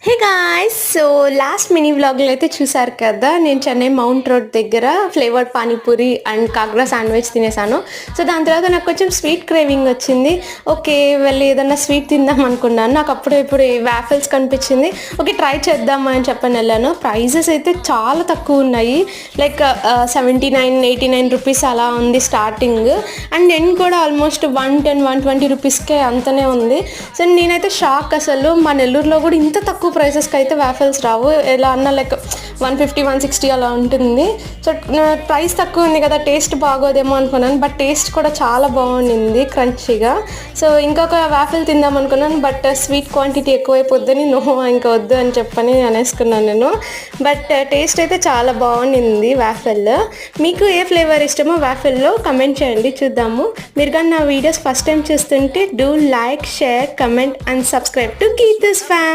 హే guys! So last mini వ్లాగ్‌లో అయితే చూసారు కదా! నేను చెన్నై మౌంట్ రోడ్ దగ్గర ఫ్లేవర్డ్ పానీపూరి అండ్ కాగ్రా శాండ్విచ్ తినేసాను. సో దాని తర్వాత నాకు కొంచెం స్వీట్ క్రేవింగ్ వచ్చింది. ఓకే. వెళ్ళి ఏదన్నా స్వీట్ తిందాం అనుకున్నాను. నాకు అప్పుడు ఇప్పుడు ఈ వాఫెల్స్ కనిపించింది. ఓకే, ట్రై చేద్దామా అని చెప్పని వెళ్ళాను. ప్రైజెస్ అయితే చాలా తక్కువ ఉన్నాయి. లైక్ 79, 89 రూపీస్ అలా ఉంది స్టార్టింగ్. అండ్ ఎండ్ కూడా ఆల్మోస్ట్ 110, 120 రూపీస్కే అంతనే ఉంది. సో నేనైతే షాక్ అసలు. మా నెల్లూరులో కూడా ఇంత తక్కువ ప్రైసెస్కి అయితే వాఫెల్స్ రావు. ఎలా అన్నా లైక్ 150, 160 అలా ఉంటుంది. సో ప్రైస్ తక్కువ ఉంది కదా, టేస్ట్ బాగోదేమో అనుకున్నాను. బట్ టేస్ట్ కూడా చాలా బాగుండింది, క్రంచీగా. సో ఇంకొక వాఫెల్ తిందాం అనుకున్నాను. బట్ స్వీట్ క్వాంటిటీ ఎక్కువైపోద్దని ఇంకా వద్దు అని చెప్పని అనేసుకున్నాను నేను. బట్ టేస్ట్ అయితే చాలా బాగుండింది వాఫెల్. మీకు ఏ ఫ్లేవర్ ఇష్టమో వాఫెల్లో కమెంట్ చేయండి, చూద్దాము. మీరు కానీ నా వీడియోస్ ఫస్ట్ టైం చూస్తుంటే do like, share, comment and subscribe to keep this fan.